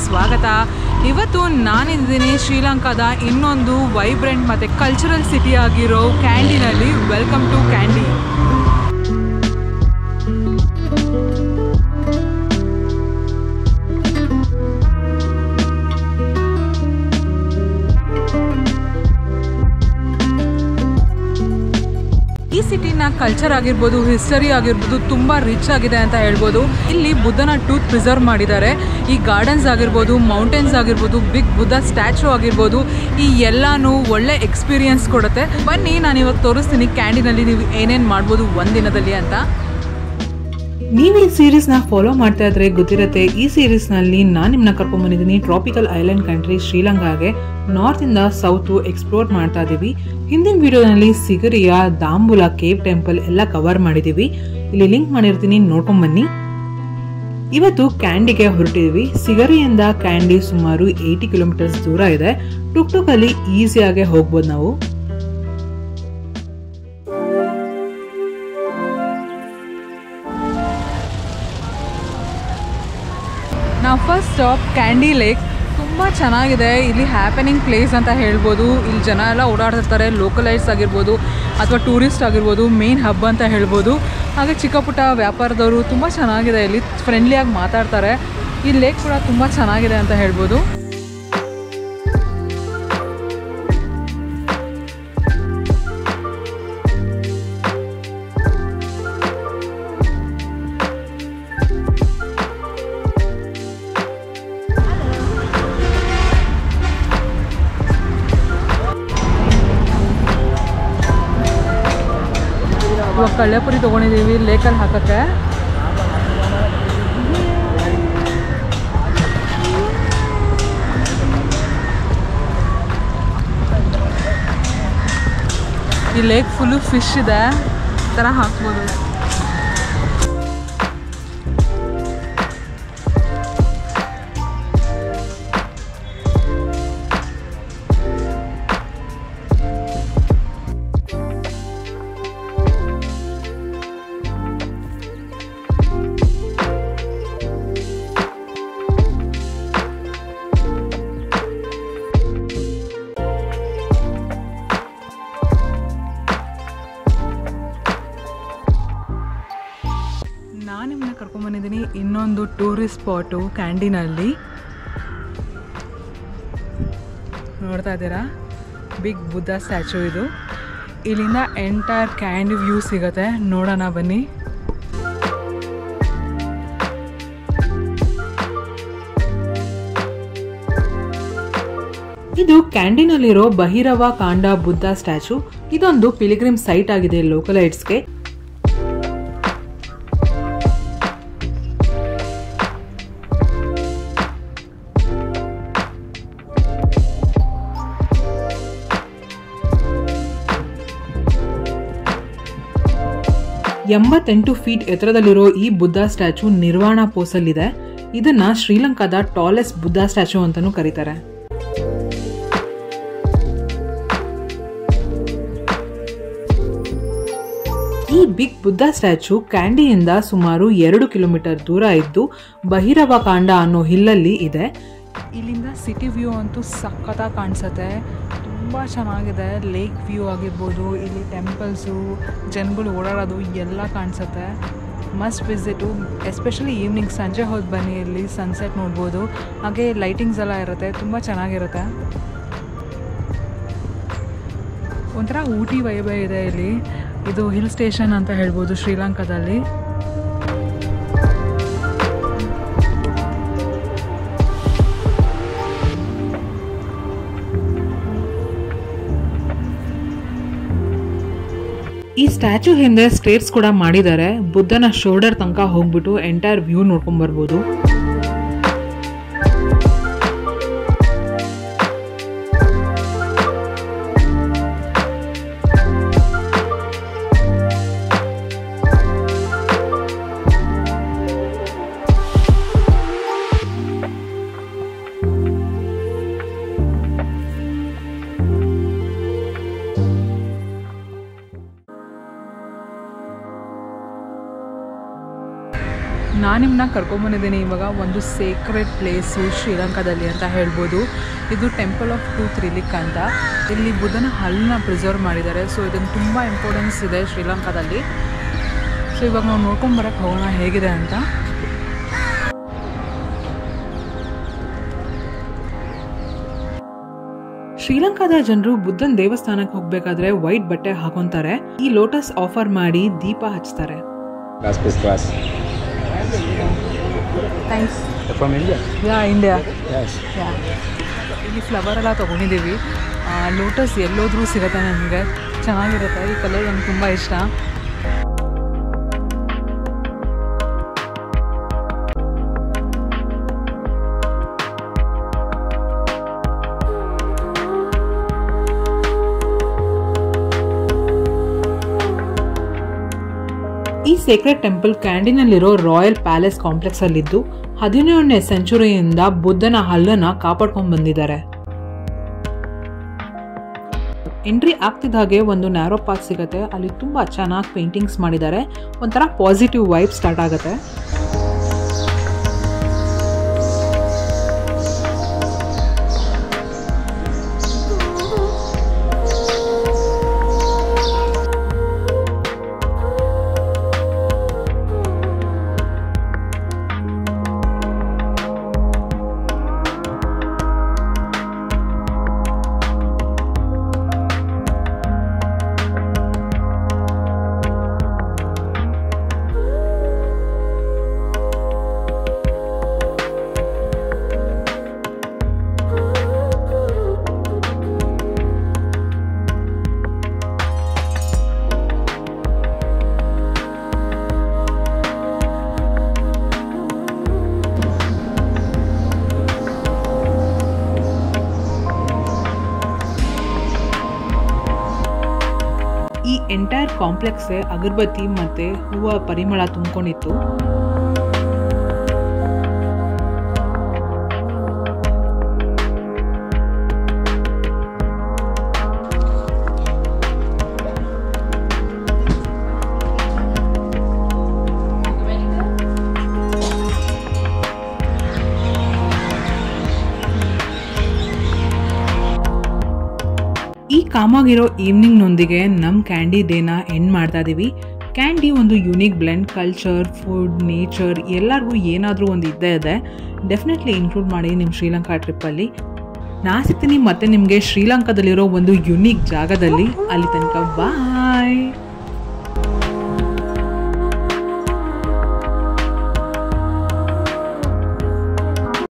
ಸ್ವಾಗತ. ಇವತ್ತು ನಾನಿದ್ದೀನಿ ಶ್ರೀಲಂಕಾದ ಇನ್ನೊಂದು ವೈಬ್ರೆಂಟ್ ಮತ್ತು ಕಲ್ಚರಲ್ ಸಿಟಿ ಆಗಿರೋ ಕ್ಯಾಂಡಿನಲ್ಲಿ. Welcome to candy. ಈ ಸಿಟಿನ ಕಲ್ಚರ್ ಆಗಿರ್ಬೋದು, ಹಿಸ್ಟರಿ ಆಗಿರ್ಬೋದು, ತುಂಬ ರಿಚ್ ಆಗಿದೆ ಅಂತ ಹೇಳ್ಬೋದು. ಇಲ್ಲಿ ಬುದ್ಧನ ಟೂತ್ ಪ್ರಿಸರ್ವ್ ಮಾಡಿದ್ದಾರೆ. ಈ ಗಾರ್ಡನ್ಸ್ ಆಗಿರ್ಬೋದು, ಮೌಂಟೇನ್ಸ್ ಆಗಿರ್ಬೋದು, ಬಿಗ್ ಬುದ್ಧ ಸ್ಟ್ಯಾಚು ಆಗಿರ್ಬೋದು, ಈ ಎಲ್ಲನೂ ಒಳ್ಳೆ ಎಕ್ಸ್ಪೀರಿಯನ್ಸ್ ಕೊಡುತ್ತೆ. ಬನ್ನಿ, ನಾನು ಇವಾಗ ತೋರಿಸ್ತೀನಿ ಕ್ಯಾಂಡಿನಲ್ಲಿ ನೀವು ಏನೇನು ಮಾಡ್ಬೋದು ಒಂದಿನದಲ್ಲಿ ಅಂತ. ನೀವು ಈ ಸೀರೀಸ್ನ ಫಾಲೋ ಮಾಡ್ತಾ ಇದ್ರೆ ಗೊತ್ತಿರುತ್ತೆ, ಈ ಸೀರೀಸ್ನಲ್ಲಿ ನಾನು ನಿಮ್ಮನ್ನ ಕರ್ಕೊಂಡ್ಬಂದಿದ್ದೀನಿ ಟ್ರಾಪಿಕಲ್ ಐಲ್ಯಾಂಡ್ ಕಂಟ್ರಿ ಶ್ರೀಲಂಕಾಗೆ. ನಾರ್ತ್ ಇಂದ ಸೌತ್ ಎಕ್ಸ್ಪ್ಲೋರ್ ಮಾಡ್ತಾ ಇದೀವಿ. ಹಿಂದಿನ ವಿಡಿಯೋನಲ್ಲಿ ಸಿಗರಿಯ, ದಾಂಬುಲ ಕೇವ್ ಟೆಂಪಲ್ ಎಲ್ಲ ಕವರ್ ಮಾಡಿದೀವಿ. ಇಲ್ಲಿ ಲಿಂಕ್ ಮಾಡಿರ್ತೀನಿ, ನೋಡ್ಕೊಂಡ್ ಬನ್ನಿ. ಇವತ್ತು ಕ್ಯಾಂಡಿಗೆ ಹೊರಟಿದ್ವಿ. ಸಿಗರಿಯಿಂದ ಕ್ಯಾಂಡಿ ಸುಮಾರು 80 ಕಿಲೋಮೀಟರ್ಸ್ ದೂರ ಇದೆ. ಟುಕ್ ಟುಕ್ ಅಲ್ಲಿ ಈಸಿಯಾಗಿ ಹೋಗ್ಬೋದು ನಾವು. ನಾವು ಫಸ್ಟ್ ಸ್ಟಾಪ್ ಕ್ಯಾಂಡಿ ಲೇಕ್. ತುಂಬ ಚೆನ್ನಾಗಿದೆ. ಇಲ್ಲಿ ಹ್ಯಾಪನಿಂಗ್ ಪ್ಲೇಸ್ ಅಂತ ಹೇಳ್ಬೋದು. ಇಲ್ಲಿ ಜನ ಎಲ್ಲ ಓಡಾಡ್ತಿರ್ತಾರೆ, ಲೋಕಲೈಟ್ಸ್ ಆಗಿರ್ಬೋದು ಅಥವಾ ಟೂರಿಸ್ಟ್ ಆಗಿರ್ಬೋದು. ಮೇನ್ ಹಬ್ ಅಂತ ಹೇಳ್ಬೋದು. ಹಾಗೆ ಚಿಕ್ಕ ಪುಟ್ಟ ವ್ಯಾಪಾರದವರು ತುಂಬ ಚೆನ್ನಾಗಿದೆ. ಇಲ್ಲಿ ಫ್ರೆಂಡ್ಲಿಯಾಗಿ ಮಾತಾಡ್ತಾರೆ. ಈ ಲೇಕ್ ಕೂಡ ತುಂಬ ಚೆನ್ನಾಗಿದೆ ಅಂತ ಹೇಳ್ಬೋದು. ಇವಾಗ ಕಳ್ಳೆಪುರಿ ತೊಗೊಂಡಿದ್ದೀವಿ ಲೇಕಲ್ಲಿ ಹಾಕೋಕ್ಕೆ. ಈ ಲೇಕ್ ಫುಲ್ಲು ಫಿಶ್ ಇದೆ, ಈ ಥರ ಹಾಕ್ಬೋದು. ನಾನು ನಿಮ್ಮನ್ನ ಕರ್ಕೊಂಡ್ಬಂದಿದ್ದೀನಿ ಇನ್ನೊಂದು ಟೂರಿಸ್ಟ್ ಸ್ಪಾಟು ಕ್ಯಾಂಡಿನಲ್ಲಿ. ನೋಡ್ತಾ ಇದ್ದೀರಾ, ಬಿಗ್ ಬುದ್ಧ ಸ್ಟ್ಯಾಚು ಇದು. ಇಲ್ಲಿಂದ ಎಂಟೈರ್ ಕ್ಯಾಂಡಿ ವ್ಯೂ ಸಿಗುತ್ತೆ. ನೋಡೋಣ ಬನ್ನಿ. ಇದು ಕ್ಯಾಂಡಿನಲ್ಲಿರೋ ಬಹಿರವ ಕಾಂಡ ಬುದ್ಧ ಸ್ಟ್ಯಾಚು. ಇದೊಂದು ಪಿಲಿಗ್ರಿಮ್ ಸೈಟ್ ಆಗಿದೆ ಲೋಕಲೈಟ್ಸ್ಗೆ. ಎಂಬತ್ತೆಂಟು ಫೀಟ್ ಎತ್ತರದಲ್ಲಿರೋ ಈ ಬುದ್ಧ ಸ್ಟ್ಯಾಚು ನಿರ್ವಾಣ ಪೋಸಲ್ಲಿದೆ. ಇದನ್ನ ಶ್ರೀಲಂಕಾದ ಟಾಲೆಸ್ಟ್ ಬುದ್ಧ ಸ್ಟ್ಯಾಚು ಅಂತಾನೂ ಕರೀತಾರೆ. ಈ ಬಿಗ್ ಬುದ್ಧ ಸ್ಟ್ಯಾಚು ಕ್ಯಾಂಡಿಯಿಂದ ಸುಮಾರು 2 ಕಿಲೋಮೀಟರ್ ದೂರ ಇದ್ದು ಬಹಿರವ ಕಾಂಡ ಅನ್ನೋ ಹಿಲ್ಲಲ್ಲಿ ಇದೆ. ಇಲ್ಲಿಂದ ಸಿಟಿ ವ್ಯೂ ಅಂತೂ ಸಖತ್ತಾಗಿ ಕಾಣಿಸುತ್ತೆ. ತುಂಬ ಚೆನ್ನಾಗಿದೆ. ಲೇಕ್ ವ್ಯೂ ಆಗಿರ್ಬೋದು, ಇಲ್ಲಿ ಟೆಂಪಲ್ಸು, ಜನಗಳು ಓಡಾಡೋದು ಎಲ್ಲ ಕಾಣಿಸುತ್ತೆ. Must visit. ಎಸ್ಪೆಷಲಿ ಈವ್ನಿಂಗ್, ಸಂಜೆ ಹೊತ್ತು ಬನ್ನಿ. ಇಲ್ಲಿ ಸನ್ಸೆಟ್ ನೋಡ್ಬೋದು. ಹಾಗೆ ಲೈಟಿಂಗ್ಸ್ ಎಲ್ಲ ಇರುತ್ತೆ. ತುಂಬ ಚೆನ್ನಾಗಿರುತ್ತೆ. ಒಂಥರ ಊಟಿ ವೈಬೇ ಇದೆ ಇಲ್ಲಿ. ಇದು ಹಿಲ್ ಸ್ಟೇಷನ್ ಅಂತ ಹೇಳ್ಬೋದು ಶ್ರೀಲಂಕಾದಲ್ಲಿ. ಈ ಸ್ಟ್ಯಾಚು ಹಿಂದೆ ಸ್ಟೇರ್ಸ್ ಕೂಡ ಮಾಡಿದ್ದಾರೆ. ಬುದ್ಧನ ಶೋಲ್ಡರ್ ತನಕ ಹೋಗ್ಬಿಟ್ಟು ಎಂಟೈರ್ ವ್ಯೂ ನೋಡ್ಕೊಂಡ್ ಬರ್ಬೋದು. ನಾನು ನಿಮ್ಮನ್ನ ಕರ್ಕೊಂಬಂದಿದ್ದೀನಿ ಇವಾಗ ಒಂದು ಸೇಕ್ರೆಡ್ ಪ್ಲೇಸು ಶ್ರೀಲಂಕಾದಲ್ಲಿ ಅಂತ ಹೇಳ್ಬೋದು. ಇದು ಟೆಂಪಲ್ ಆಫ್ ಟ್ರೂತ್ ರಿಲಿಕ್ ಅಂತ. ಇಲ್ಲಿ ಬುದ್ಧನ ಹಲ್ಲನ್ನ ಪ್ರಿಸರ್ವ್ ಮಾಡಿದ್ದಾರೆ. ಸೊ ಇದನ್ನು ತುಂಬ ಇಂಪಾರ್ಟೆನ್ಸ್ ಇದೆ ಶ್ರೀಲಂಕಾದಲ್ಲಿ. ಸೊ ಇವಾಗ ನಾವು ನೋಡ್ಕೊಂಬರಕ್ಕೆ ಹೋಗೋಣ ಹೇಗಿದೆ ಅಂತ. ಶ್ರೀಲಂಕಾದ ಜನರು ಬುದ್ಧನ ದೇವಸ್ಥಾನಕ್ಕೆ ಹೋಗ್ಬೇಕಾದ್ರೆ ವೈಟ್ ಬಟ್ಟೆ ಹಾಕೊಂತಾರೆ. ಈ ಲೋಟಸ್ ಆಫರ್ ಮಾಡಿ ದೀಪ ಹಚ್ತಾರೆ. Thanks. From India? Yeah India. Yes. ಯಾ ಇಲ್ಲಿ ಫ್ಲವರ್ ಎಲ್ಲ ತೊಗೊಂಡಿದ್ದೀವಿ. ಲೋಟಸ್ ಎಲ್ಲೋದ್ರೂ ಸಿಗುತ್ತೆ ನನಗೆ. ಚೆನ್ನಾಗಿರುತ್ತೆ. ಈ ಕಲರ್ ನನಗೆ ತುಂಬ ಇಷ್ಟ. ಈ ಸೇಕ್ರೆಡ್ ಟೆಂಪಲ್ ಕ್ಯಾಂಡಿನಲ್ಲಿರೋ ರಾಯಲ್ ಪ್ಯಾಲೇಸ್ ಕಾಂಪ್ಲೆಕ್ಸ್ ಅಲ್ಲಿದ್ದು 17ನೇ ಸೆಂಚುರಿಯಿಂದ ಬುದ್ಧನ ಹಲ್ಲನ್ನ ಕಾಪಾಡ್ಕೊಂಡು ಬಂದಿದ್ದಾರೆ. ಎಂಟ್ರಿ ಆಗ್ತಿದ್ದ ಹಾಗೆ ಒಂದು ನ್ಯಾರೋ ಪಾತ್ ಸಿಗುತ್ತೆ. ಅಲ್ಲಿ ತುಂಬಾ ಚೆನ್ನಾಗಿ ಪೇಂಟಿಂಗ್ಸ್ ಮಾಡಿದ್ದಾರೆ. ಒಂಥರ ಪಾಸಿಟಿವ್ ವೈಬ್ ಸ್ಟಾರ್ಟ್ ಆಗುತ್ತೆ. ಈ ಎಂಟೈರ್ ಕಾಂಪ್ಲೆಕ್ಸ್ ಅಗರಬತ್ತಿ ಮತ್ತೆ ಹೂವ ಪರಿಮಳ ತುಂಬಿಕೊಂಡಿತ್ತು. ಈ ಕಾಮಾಗಿರೋ ಈವ್ನಿಂಗ್ನೊಂದಿಗೆ ನಮ್ಮ ಕ್ಯಾಂಡಿ ಡೇನ ಎಂಡ್ ಮಾಡ್ತಾ ಇದ್ದೀವಿ. ಕ್ಯಾಂಡಿ ಒಂದು unique blend. Culture, food, nature ಎಲ್ಲರಿಗೂ ಏನಾದರೂ ಒಂದು ಇದ್ದೇ ಇದೆ. ಡೆಫಿನೆಟ್ಲಿ ಇನ್ಕ್ಲೂಡ್ ಮಾಡಿ ನಿಮ್ಮ ಶ್ರೀಲಂಕಾ ಟ್ರಿಪ್ಪಲ್ಲಿ. ನಾ ಸಿಗ್ತೀನಿ ಮತ್ತೆ ನಿಮಗೆ ಶ್ರೀಲಂಕಾದಲ್ಲಿರೋ ಒಂದು ಯುನೀಕ್ ಜಾಗದಲ್ಲಿ. ಅಲ್ಲಿ ತನಕ ಬಾಯ್.